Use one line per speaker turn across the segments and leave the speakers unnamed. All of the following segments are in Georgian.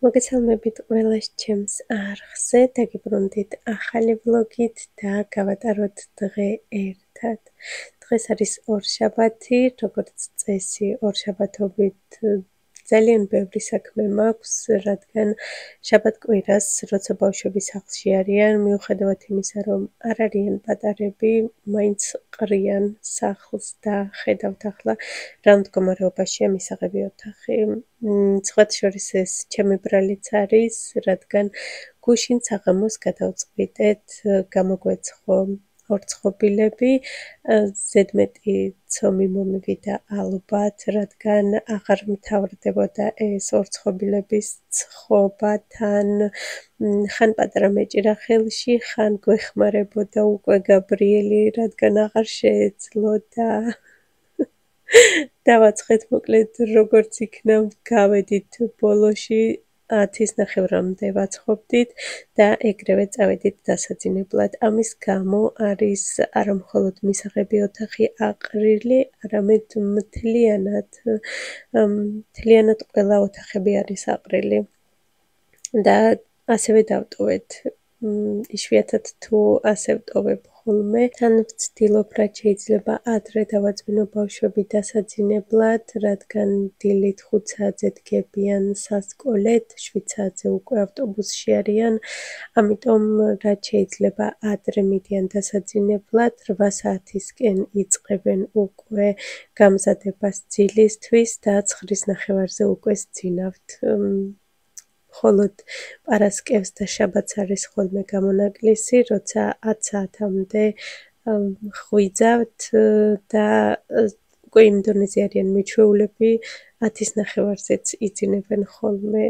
მოგესალმებით ყველას ჩემს არხზე, დაგიბრუნდით ახალი ვლოგით და გავატაროთ დღე ერთად. დღეს არის ორშაბათი, როგორც წესი, ორშაბათობით ძალიან ბევრი საქმე მაქვს, რადგან შაბათ-კვირას, როცა ბავშვები სახლში არიან, მიუხედავად იმისა, რომ არ არიან პატარები, მაინც ყრიან სახლს და ხედავთ ახლა რა მდგომარეობაშია მისაღები ოთახი. სხვათა შორის ეს ჩემი ბრალიც არის, რადგან გუშინ საღამოს გადავწყვიტეთ გამოგვეცხო ორცხობილები, ზედმეტი ცომი მომივიდა ალბათ, რადგან აღარ მთავრდებოდა ეს ორცხობილების ცხობა თან, ხან პატარა მეჭირა ხელში, ხან გვეხმარებოდა უკვე გაბრიელი, რადგან აღარ შეეძლო და დავაცხეთ მოკლედ როგორც იქნა გავედით ბოლოში 10:30-მდე ვაცხობდით და ეგრევე წავედით დასაძინებლად. ამის გამო არის არა მხოლოდ მისაღები ოთახი აყრილი, არამედ მთლიანად ყველა ოთახები არის აყრილი და ასევე დავტოვეთ. იშვიათად თუ ასე ვტოვებ ხოლმე, თან ვცდილობ რაც შეიძლება ადრე დავაძვინო ბავშვები დასაძინებლად, რადგან დილით 5 საათზე დგებიან სასკოლეთ, 7 საათზე უკვე ავტობუსში არიან, ამიტომ რაც შეიძლება ადრე მიდიან დასაძინებლად, 8 საათისკენ იწყებენ უკვე გამზადებას ძილისთვის და 9:30-ზე უკვე სძინავთ. მხოლოდ პარასკევს და შაბათს არის ხოლმე გამონაკლისი, როცა 10 საათამდე ხვიძავთ და უკვე იმ დონეზე არიან მიჩვეულები, 10:30-ზეც იძინებენ ხოლმე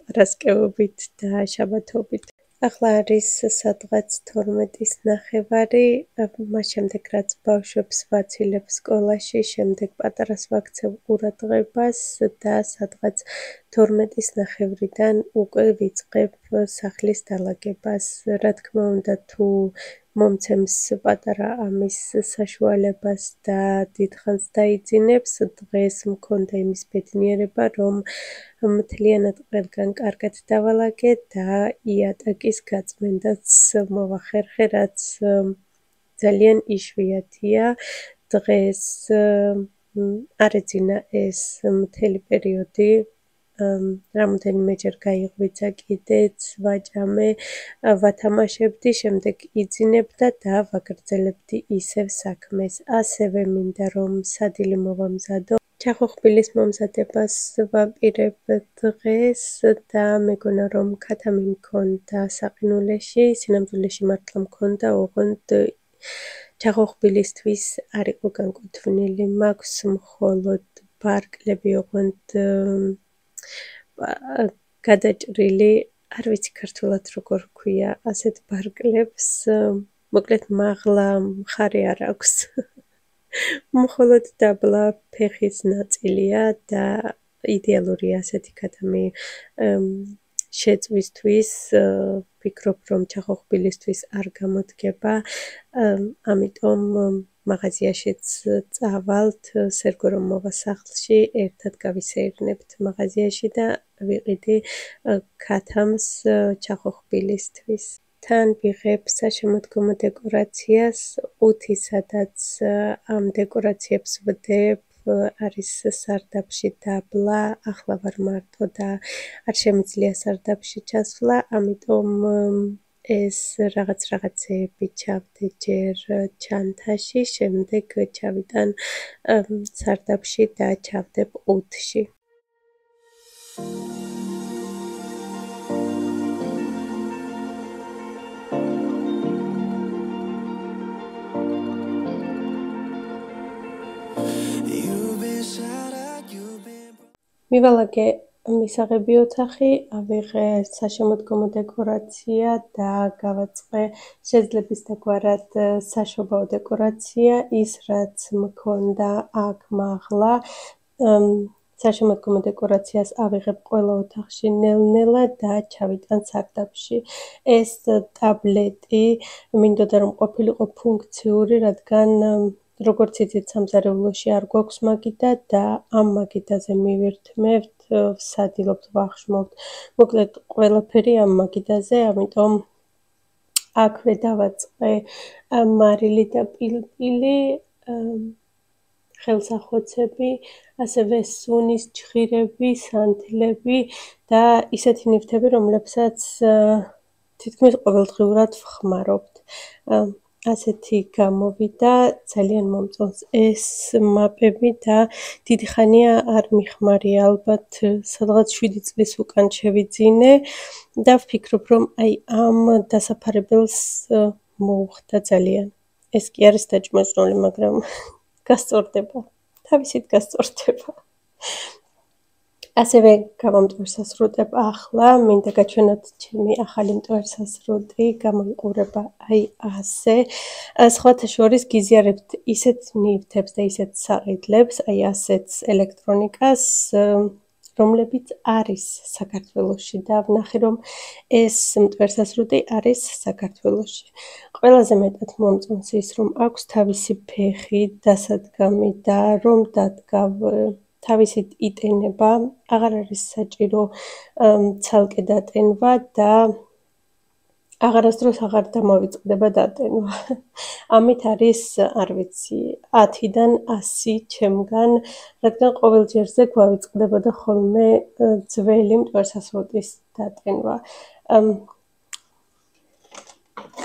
პარასკევობით და შაბათობით. ახლა არის სადღაც 12:30, მას შემდეგ რაც ბავშვებს ვაცილებ სკოლაში, შემდეგ პატარას ვაქცევ ყურადღებას და სადღაც 12:30-დან უკვე ვიწყებ სახლის დალაგებას. რა თქმა უნდა, თუ მომცემს პატარა ამის საშუალებას და დიდხანს დაიძინებს, დღეს მქონდა იმის ბედნიერება, რომ მთლიანად ყველგან კარგად დავალაგე და იატაკის გაწმენდაც მოვახერხე, რაც ძალიან იშვიათია. დღეს არ ეძინა ეს მთელი პერიოდი, რამოდენიმეჯერ გაიღვიძა კიდეც, ვაჭამე, ვათამაშებდი, შემდეგ იძინებდა და ვაგრძელებდი ისევ საქმეს. ასევე მინდა რომ სადილი მოვამზადო. ჩახოხბილის მომზადებას ვაპირებ დღეს და მეგონა რომ ქათამი მქონდა საყინულეში, სინამდვილეში მართლა მქონდა, ოღონდ ჩახოხბილისთვის არ იყო განკუთვნილი, მაქვს მხოლოდ ბარკლები, ოღონდ გადაჭრილი, არ ვიცი ქართულად როგორ ქვია ასეთ ბარკლებს, მოკლედ მაღლა მხარე არ აქვს. მხოლოდ დაბლა ფეხის ნაწილია და იდეალურია ასეთი ქათამი შეწვისთვის, ვფიქრობ რომ ჩახოხბილისთვის არ გამოდგება, ამიტომ მაღაზიაშიც წავალთ, სერგო რომ მოვა სახლში, ერთად გავისეირნებთ მაღაზიაში და ვიყიდი ქათამს ჩახოხბილისთვის. თან ვიღებ საშემოდგომო დეკორაციას, ყუთი, სადაც ამ დეკორაციებს ვდებ, არის სარდაფში დაბლა, ახლა ვარ მარტო და არ შემიძლია სარდაფში ჩასვლა, ამიტომ ეს რაღაცეები ჩავდე ჯერ ჩანთაში, შემდეგ ჩავიტან სარდაფში და ჩავდებ ყუთში. მივალაგე მისაღები ოთახი, ავიღე საშემოდგომო დეკორაცია და გავაწყე შეძლების დაგვარად საშობაო დეკორაცია, ის რაც მქონდა აქ მაღლა. საშემოდგომო დეკორაციას ავიღებ ყველა ოთახში ნელ-ნელა და ჩავიტან სარდაფში. ეს ტაბლეტი მინდოდა რომ ყოფილიყო ფუნქციური, რადგან როგორც იცით, სამზარეულოში არ გვაქვს მაგიდა და ამ მაგიდაზე მივირთმევთ ვსადილობთ, ვახშმობთ. მოკლედ ყველაფერი ამ მაგიდაზე, ამიტომ აქვე დავაწყე მარილი და პილპილი, ხელსახვოცები, ასევე სუნის ჯღირები, სანთლები და ისეთი ნივთები, რომლებსაც თითქმის ყოველდღიურად ვხმარობთ. ასეთი გამოვიდა, ძალიან მომწონს ეს მაპები და დიდი ხანია არ მიხმარია, ალბათ სადღაც 7 წლის უკან შევიძინე და ვფიქრობ, რომ აი ამ დასაფარებელს მოუხდა ძალიან. ეს კი არის დაჭმოჭრული, მაგრამ გასწორდება, თავისით გასწორდება. ასევე გამომტვერსასრუტებ ახლა, მინდა გაჩვენოთ ჩემი ახალი მტვერსასრუტი, გამოიყურება აი ასე. სხვათა შორის გიზიარებთ ისეთ ნივთებს და ისეთ საყიდლებს, აი ასეთ ელექტრონიკას, რომლებიც არის საქართველოში და ვნახე, რომ ეს მტვერსასრუტი არის საქართველოში. ყველაზე მეტად მომწონს ის, რომ აქვს თავისი ფეხი, დასადგამი და რომ დადგავ თავისით იტენება, აღარ არის საჭირო ცალკე დატენვა და აღარასდროს აღარ დამოვიწყდება დატენვა. ამით არის, არ ვიცი, 10-დან 100 ჩემგან, რადგან ყოველ ჯერზე გვავიწყდებოდა ხოლმე ძველი მტვერსასრუტის დატენვა.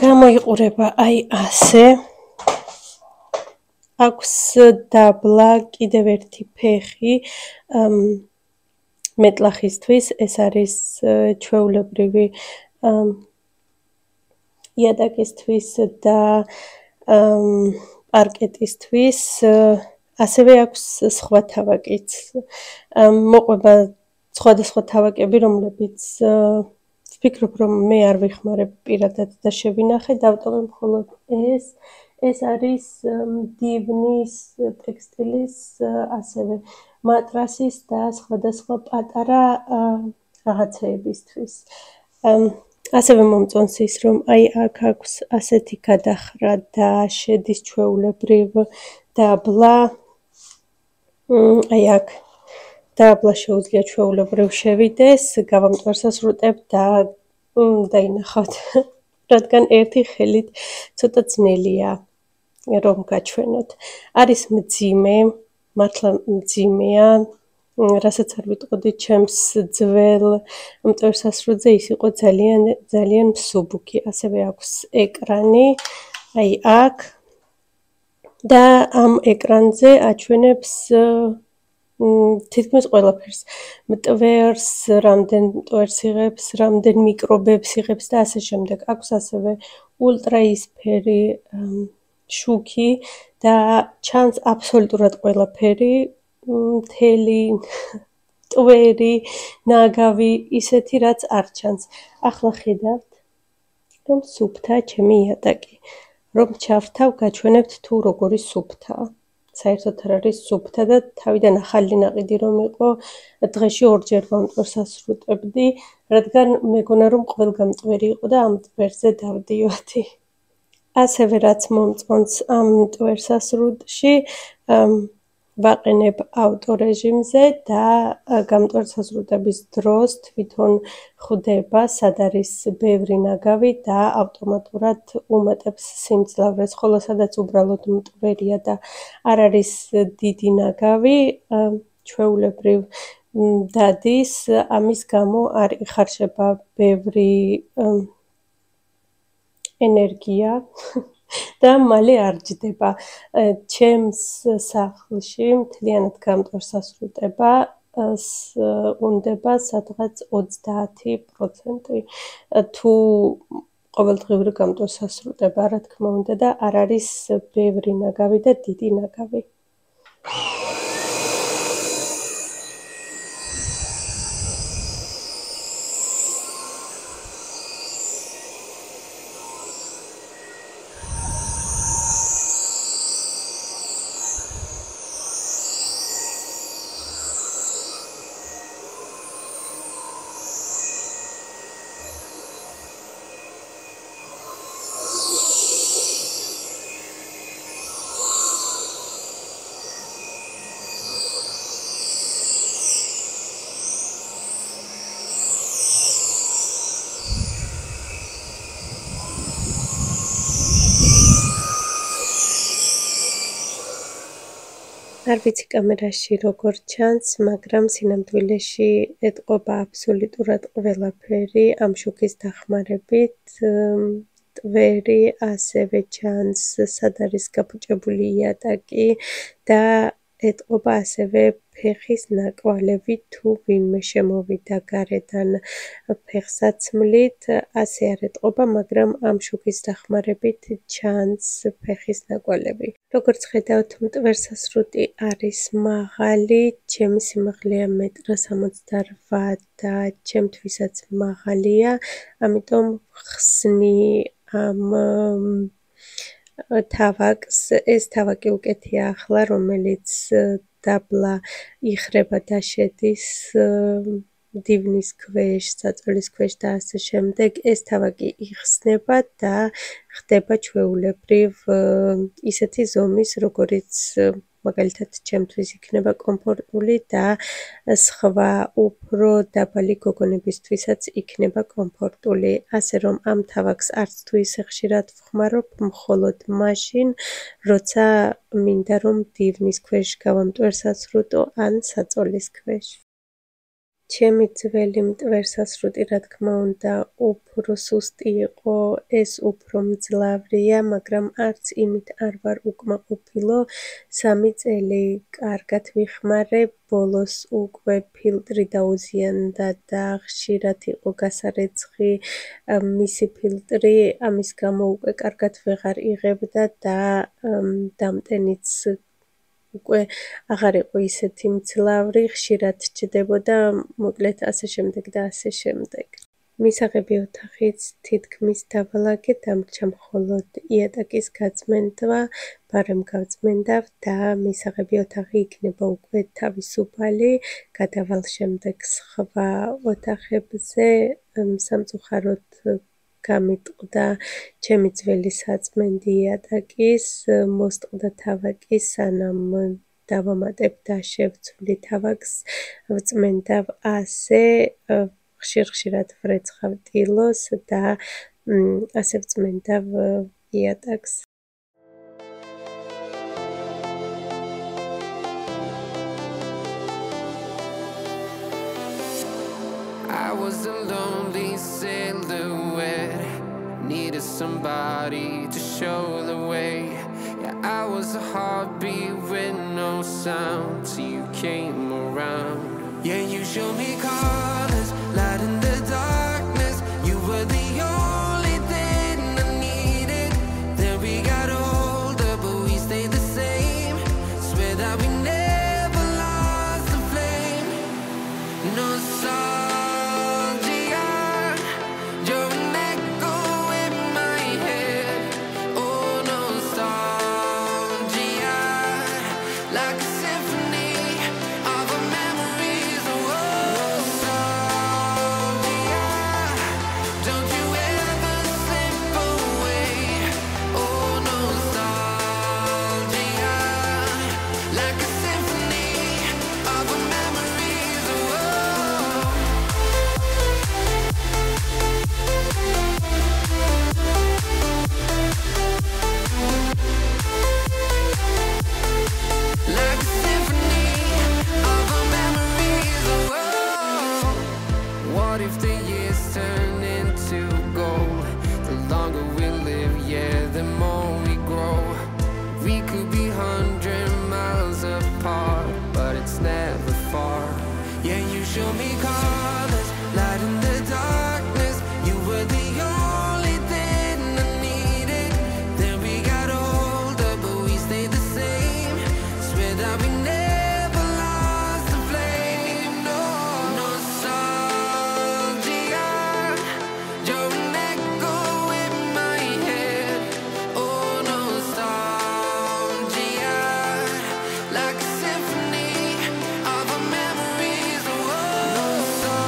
გამოიყურება აი ასე. აქვს დაბლა კიდევ ერთი ფეხი მეტლახისთვის, ეს არის ჩვეულებრივი იატაკისთვის და პარკეტისთვის, ასევე აქვს სხვა თავაკიც. მოყვება სხვადასხვა თავაკები, რომლებიც ვფიქრობ, რომ მე არ ვიხმარებ პირადად და შევინახე, დავტოვე მხოლოდ ეს. ეს არის დივნის, ტექსტილის, ასევე მატრასის და სხვადასხვა პატარა რაღაცეებისთვის. ასევე მომწონს ის, რომ აი აქ აქვს ასეთი გადახრა და შედის ჩვეულებრივ დაბლა. აი აქ დაბლა შეუძლია ჩვეულებრივ შევიდეს, გავამტვერსასრუტებ და დაინახავთ, რადგან ერთი ხელით ცოტა ძნელია რომ გაჩვენოთ. არის მძიმე, მართლა მძიმეა, რასაც არ ვიტყოდი ჩემს ძველ მტვერსასრუტზე, ის იყო ძალიან მსუბუქი. ასევე აქვს ეკრანი, აი აქ და ამ ეკრანზე აჩვენებს თითქმის ყველაფერს. მტვერს, რამდენ მტვერს იღებს, რამდენ მიკრობებს იღებს და ასე შემდეგ. აქვს ასევე ულტრაისფერი შუქი და ჩანს აბსოლუტურად ყველაფერი, მთელი ტვერი, ნაგავი, ისეთი რაც არ ჩანს. ახლა ხედავთ, რომ სუფთაა ჩემი იატაკი. რომ ჩავრთავ, გაჩვენებთ თუ როგორი სუფთაა. საერთოდ არ არის სუფთა და თავიდან ახალი ნაყიდი რომ იყო, დღეში 2 ჯერ ვამტვერსასრუტებდი, რადგან მეგონა რომ ყველგან მტვერი იყო და ამ მტვერზე დავდიოდი. ასევე რაც მომწონს ამ მტვერსასრუტში, ვაყენებ ავტორეჟიმზე და გამტვერსასრუტების დროს თვითონ ხვდება, სად არის ბევრი ნაგავი და ავტომატურად უმატებს სიმძლავრეს, ხოლო სადაც უბრალოდ მტვერია და არ არის დიდი ნაგავი, ჩვეულებრივ დადის, ამის გამო არ იხარშება ბევრი ენერგია და მალე არ ჯდება. ჩემს სახლში მთლიანად გამტვერსასრუტება უნდება სადღაც 30%. თუ ყოველდღიური გამტვერსასრუტება, რა თქმა უნდა და არ არის ბევრი ნაგავი და დიდი ნაგავი. არ ვიცი კამერაში როგორ ჩანს, მაგრამ სინამდვილეში ეტყობა აბსოლუტურად ყველაფერი ამ შუქის დახმარებით. ტვერი ასევე ჩანს, სად არის გაფუჭებული იატაკი და ეტყობა ასევე ფეხის ნაკვალევი თუ ვინმე შემოვიდა გარედან ფეხსაცმლით, ასე არ ეტყობა, მაგრამ ამ შუქის დახმარებით ჩანს ფეხის ნაკვალევი. როგორც ხედავთ, მტვერსასრუტი არის მაღალი, ჩემი სიმაღლეა 1.68 და ჩემთვისაც მაღალია, ამიტომ ხსნი ამ თავაკს, ეს თავაკი უკეთია ახლა, რომელიც დაბლა იხრება და შედის დივნის ქვეშ, საწოლის ქვეშ და ასე შემდეგ. ეს თავაკი იხსნება და ხდება ჩვეულებრივ ისეთი ზომის, როგორიც მაგალითად ჩემთვის იქნება კომფორტული და სხვა უფრო დაბალი გოგონებისთვისაც იქნება კომფორტული. ასე რომ ამ თავაკს არც თუ ისე ხშირად ვხმარობ, მხოლოდ მაშინ, როცა მინდა რომ დივნის ქვეშ გავამტვერსასრუტო ან საწოლის ქვეშ. ჩემი ძველი მტვერსასრუტი, რა თქმა უნდა, უფრო სუსტი იყო, ეს უფრო მძლავრია, მაგრამ არც იმით არ ვარ უკმაყოფილო. 3 წელი კარგად ვიხმარე, ბოლოს უკვე ფილტრი დაუზიანდა და ხშირად იყო გასარეცხი მისი ფილტრი, ამის გამო უკვე კარგად ვეღარ იღებდა და დამტენიც უკვე აღარ იყო ისეთი მძლავრი, ხშირად ჩდებოდა, მოკლედ ასე შემდეგ და ასე შემდეგ. მისაღები ოთახიც თითქმის დავალაგე, დამრჩა მხოლოდ იატაკის გაწმენდვა, ბარემ გავწმენდავ და მისაღები ოთახი იქნება უკვე თავისუფალი, გადავალ შემდეგ სხვა ოთახებზე, სამწუხაროდ გამიტყდა ჩემი ძველი საწმენდი იატაკის, მოსტყდა თავაკი, სანამ დავამატებ და შევცვლი თავაკს, ვწმენდავ ასე, ხშირ-ხშირად ვრეცხავ ტილოს და ასე ვწმენდავ იატაკს.
I was a lonely silhouette, needed somebody to show the way. Yeah, I was a heartbeat with no sound till you came around. Yeah, you showed me colors, light in the darkness. You were the only thing I needed. Then we got older, but we stayed the same. Swear that we never lost the flame. Nostalgia, you're an echo in my head. Oh, nostalgia, like a symphony of our memories. Oh, nostalgia, don't you ever slip away. Oh, nostalgia, like a symphony of our memories. Oh. Like a symphony of our memories. Oh, what if the years turn into gold? The longer we live, yeah, the more we grow. We could be 100 miles apart, but it's never far. Yeah, you show me colors, light in the darkness. You were the only thing I needed. Then we got older, but we stayed the same. Swear that we never lost the flame. No, nostalgia, you're an echo in my head. Oh, nostalgia, like a symphony of our memories. Oh, nostalgia.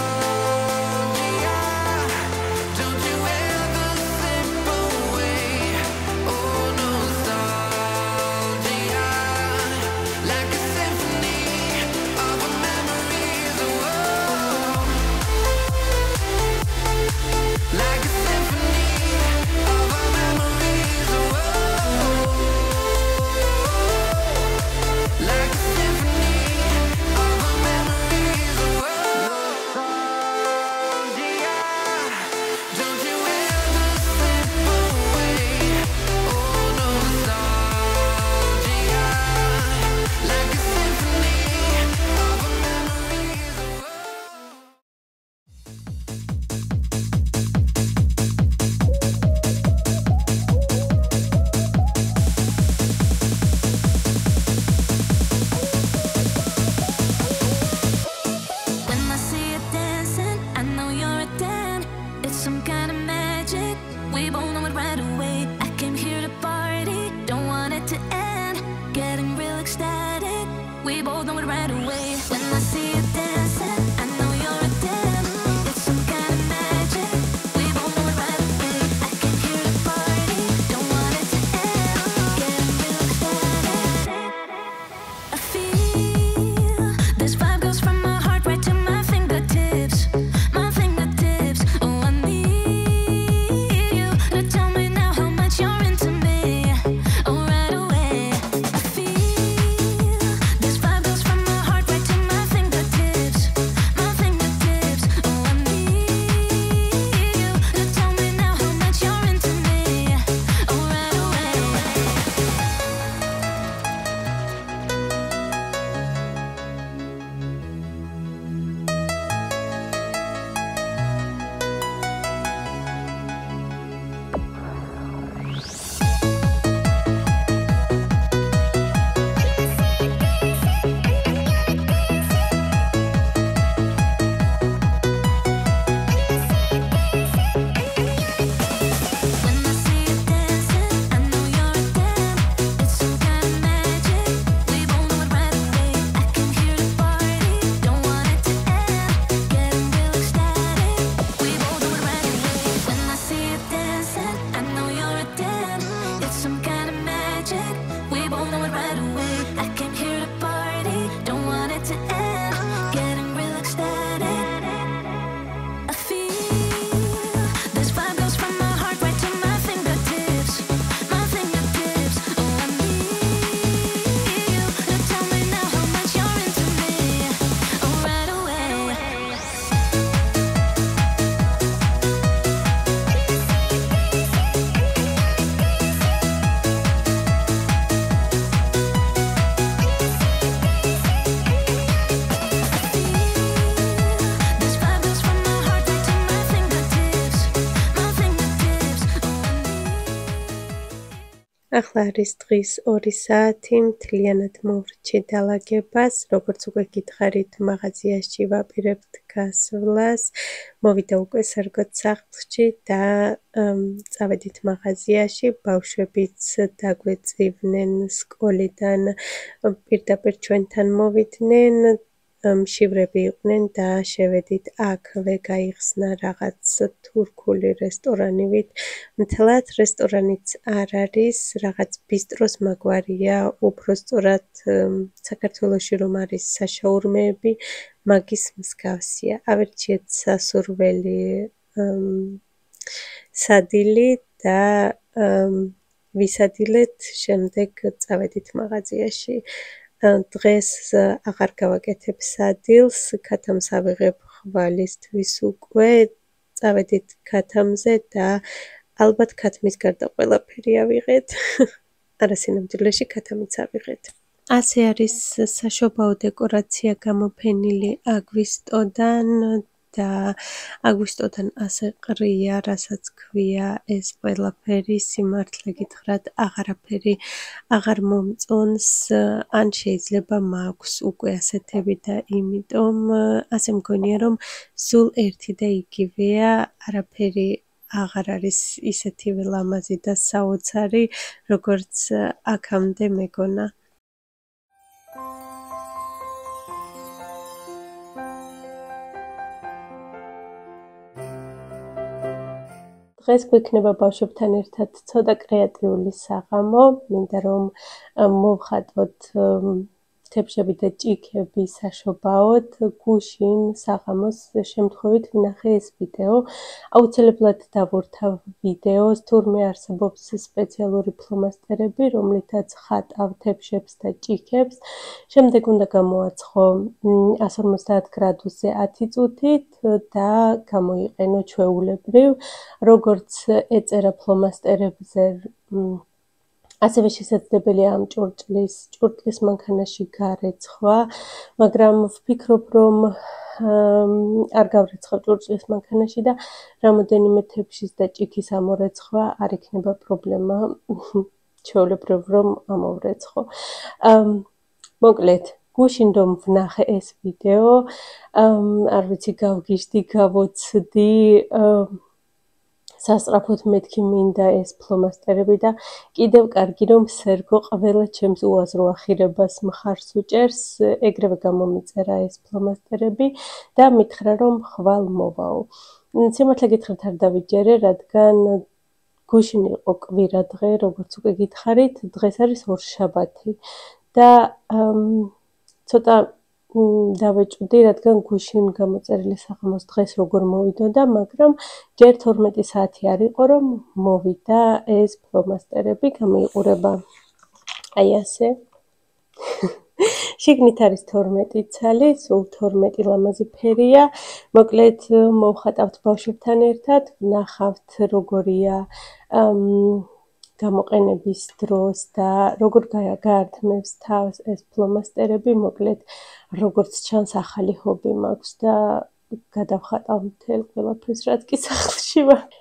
It's some kind of magic. We both know it right away. I came here to party, don't want it to end. Getting real ecstatic. We both know it right away. When I see you dancing, I know you're a 10. It's some kind of magic. We both know it right away. I came here to party, don't want it to end. Getting real ecstatic. I feel this vibe goes from my heart right to my fingertips. My fingertips. Oh, I need you to tell me now how much you're into me. Oh, right away. I feel this vibe goes from my heart right to my fingertips. My fingertips. Oh, I need you to tell me now how much you're into me. Oh, right away. When I see you dancing, I know you're a 10. It's some kind of magic. We both know it right away. I came here to party, don't want it to end. Getting real ecstatic. We both know it right away. When I see you dancing, I know you're a 10. It's some kind of magic. We both know it right away. I came here to party, don't want it to end. Getting real ecstatic. I feel this vibe goes from my heart right to my fingertips. My fingertips. Oh, I need you to tell me now how much you're into me. Oh, right away. This vibe goes from my heart right to my fingertips. My fingertips. Oh, I need.
ახლა არის დღის 2 საათი, მთლიანად მოვრჩი დალაგებას, როგორც უკვე გითხარით, მაღაზიაში ვაპირებთ გასვლას, მოვიდა უკვე სარგოთ სახლში და წავედით მაღაზიაში, ბავშვებიც დაგვეწივნენ სკოლიდან, პირდაპირ ჩვენთან მოვიდნენ, მშივრები იყვნენ და შევედით აქვე გაიხსნა რაღაც თურქული რესტორანივით. მთლად რესტორანიც არ არის, რაღაც ბისტროს მაგვარია, უფრო სწორად საქართველოში რომ არის საშაურმეები, მაგის მსგავსია. ავირჩიეთ სასურველი სადილი და ვისადილეთ, შემდეგ წავედით მაღაზიაში. დღეს აღარ გავაკეთებ სადილს, ქათამს ავიღებ ხვალისთვის უკვე, წავედით ქათამზე და ალბათ ქათმის გარდა ყველაფერი ავიღეთ. არასინამდვილეში ქათამიც ავიღეთ. ასე არის საშობაო დეკორაცია გამოფენილი აგვისტოდან და აგვისტოდან ასე ყრია, რასაც ქვია ეს ყველაფერი, სიმართლე გითხრათ, აღარაფერი აღარ მომწონს, ან შეიძლება მაქვს უკვე ასეთები და იმიტომ ასე მგონია, რომ სულ ერთი და იგივეა, არაფერი აღარ არის ისეთივე ლამაზი და საოცარი, როგორც აქამდე მეგონა. დღეს გვექნება ბავშვებთან ერთად ცოტა კრეატიული საღამო, მინდა რომ მოვხატოთ თებშები და ჭიქები საშობაოდ, გუშინ საღამოს შემთხვევით ვნახე ეს ვიდეო, აუცილებლად დავურთავ ვიდეოს, თურმე არსებობს სპეციალური ფლომასტერები, რომლითაც ხატავ თებშებს და ჭიქებს, შემდეგ უნდა გამოაცხო 150 გრადუსზე 10 წუთით და გამოიყენო ჩვეულებრივ, როგორც ეწერა ფლომასტერებზე, ასევე შესაძლებელია ამ ჭურჭლის მანქანაში გარეცხვა, მაგრამ ვფიქრობ, რომ არ გავრეცხავ ჭურჭლის მანქანაში და რამოდენიმე თებშის და ჭიქის ამორეცხვა არ იქნება პრობლემა, ჩვეულებრივ რომ ამოვრეცხო. მოკლედ, გუშინ რომ ვნახე ეს ვიდეო, არ ვიცი გავგიჟდი, გავოცდი, სასწრაფოდ მეთქი მინდა ეს ფლომასტერები და კიდევ კარგი რომ სერგო ყველა ჩემს უაზრო ახირებას მხარს უჭერს, ეგრევე გამომიწერა ეს ფლომასტერები და მითხრა რომ ხვალ მოვაო. სიმართლე გითხრათ არ დავიჯერე, რადგან გუშინ იყო კვირა დღე, როგორც უკვე გითხარით, დღეს არის ორშაბათი და ცოტა დავეჭვდი, რადგან გუშინ გამოწერილი საღამოს დღეს როგორ მოვიდოდა, მაგრამ ჯერ 12 საათი არ იყო, რომ მოვიდა ეს ფლომასტერები, გამოიყურება აი ასე. შიგნით არის 12 ცალი, სულ 12 ლამაზი ფერია. მოკლედ მოვხატავთ ბავშვებთან ერთად, ვნახავთ როგორია გამოყენების დროს და როგორ გაართმევს თავს ეს ფლომასტერები, მოკლედ როგორც ჩანს ახალი ჰობი მაქვს და გადავხატავ მთელ ყველაფერს, რაც კი სახლში მაქვს.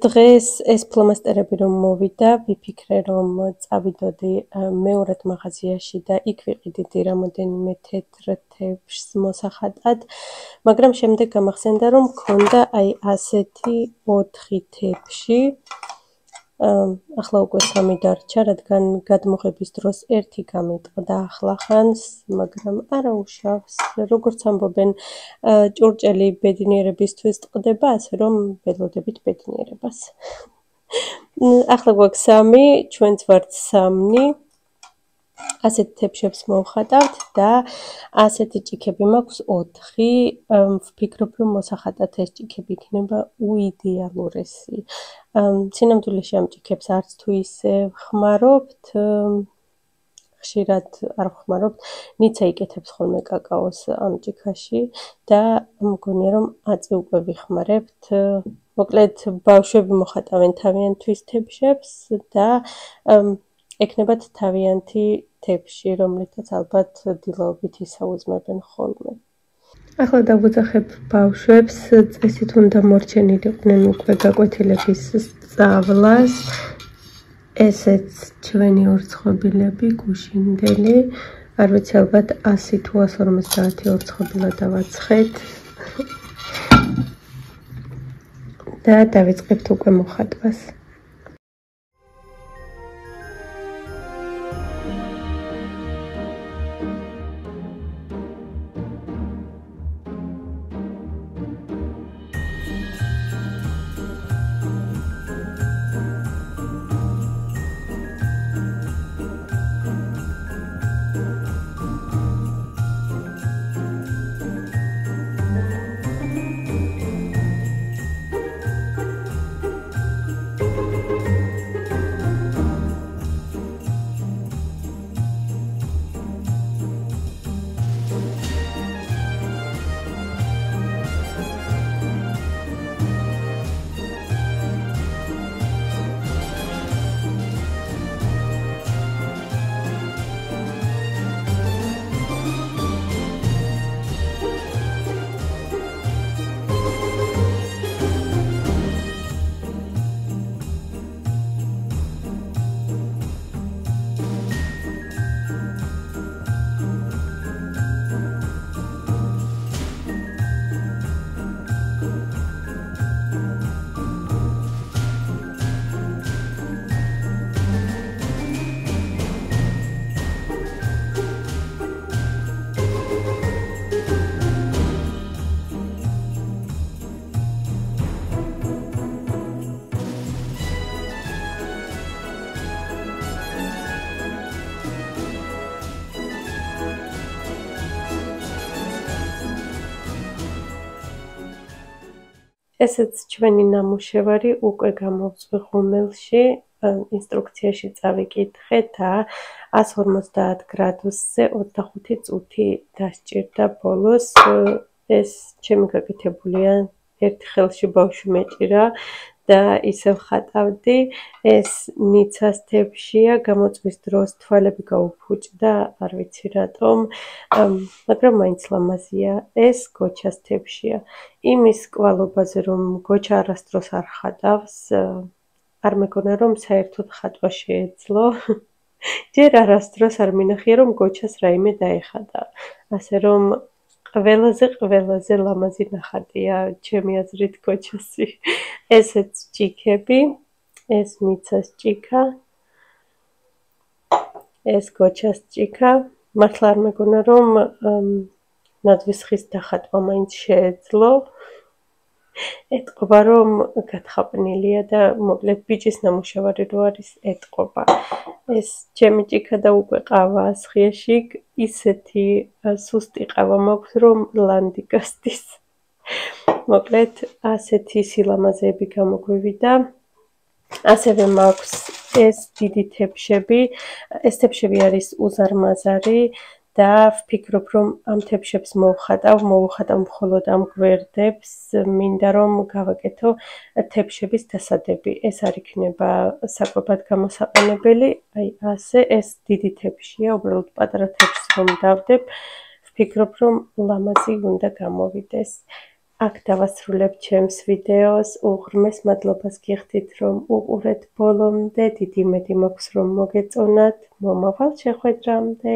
დღეს ეს ფლომასტერები რომ მოვიდა, ვიფიქრე რომ წავიდოდი მეორად მაღაზიაში და იქ ვიყიდიდი რამოდენიმე თეთრ თეფშს მოსახატად, მაგრამ შემდეგ გამახსენდა რომ მქონდა აი ასეთი 4 თეფში. ახლა უკვე 3 დარჩა, რადგან გადმოღების დროს 1 გამიტყდა ახლახანს, მაგრამ არა უშავს. როგორც ამბობენ, ჭურჭელი ბედნიერებისთვის ტყდება, ასე რომ ველოდებით ბედნიერებას. ახლა გვაქვს 3, ჩვენც ვართ 3. ასეთ თეფშებს მოვხატავთ და ასეთი ჭიქები მაქვს 4. ვფიქრობ, რომ მოსახატად ეს ჭიქები იქნება უიდეალურესი. სინამდვილეში ამ ჭიქებს არც თუ ისე ვხმარობთ, ხშირად არ ვხმარობთ, ნიცა იკეთებს ხოლმე კაკაოს ამ ჭიქაში და მგონია რომ აწი უკვე ვიხმარებთ. მოკლედ ბავშვები მოხატავენ თავიანთვის თეფშებს და ეკნებათ თავიანთი თეფში, რომლითაც ალბათ დილაობით ისაუზმებენ ხოლმე. ახლა დავუძახებ ბავშვებს, წესით უნდა მორჩენილიყვნენ უკვე გაკვეთილების სწავლას. ესეც ჩვენი ორცხობილები, გუშინდელი, არ ვიცი ალბათ 100 თუ 150 ორცხობილა დავაცხეთ. და დავიწყებთ უკვე მოხატვას. ესეც ჩვენი ნამუშევარი უკვე გამოვწვი ღუმელში, ინსტრუქციაში წავიკითხე და 150 გრადუსზე 25 წუთი დასჭირდა ბოლოს. ეს ჩემი გაკეთებულია, ერთი ხელში ბავშვი მეჭირა და ისევ ხატავდი. ეს ნიცას თეფშია, გამოწვის დროს თვალები გაუფუჭდა, არ ვიცი რატომ, მაგრამ მაინც ლამაზია. ეს გოჩას თეფშია. იმის კვალობაზე, რომ გოჩა არასდროს არ ხატავს, არ მეგონა რომ საერთოდ ხატვა შეეძლო. ჯერ არასდროს არ მინახია რომ გოჩას რაიმე დაეხატა. ასე რომ ყველაზე ლამაზი ნახატია ჩემი აზრით გოჩასი. ესეც ჭიქები, ეს მიცას ჭიქა, ეს გოჩას ჭიქა. მართლა არ მეგონა რომ ნაძვის ხის დახატვა მაინც შეეძლო. ეტყობა რომ გათხაპნილია და მოკლედ ბიჭის ნამუშევარი რო არის ეტყობა. ეს ჩემი ჭიქა და უკვე ყავა ასხიაში ისეთი სუსტი ყავა მაქვს რომ ლანდი გასდის. მოკლედ ასეთი სილამაზეები გამოგვივიდა. ასევე მაქვს ეს დიდი თეფშები. ეს თეფშები არის უზარმაზარი და ვფიქრობ რომ ამ თეფშებს მოვხატავ მხოლოდ ამ გვერდებს. მინდა რომ გავაკეთო თეფშების დასადები. ეს არ იქნება საკვებად გამოსაყენებელი. აი ასე ეს დიდი თეფშია, უბრალოდ პატარა თეფშს რომ დავდებ, ვფიქრობ რომ ლამაზი უნდა გამოვიდეს. აქ დავასრულებ ჩემს ვიდეოს. უღრმეს მადლობას გიხდით რომ უყურეთ ბოლომდე. დიდი იმედი მაქვს რომ მოგეწონათ. მომავალ შეხვედრამდე.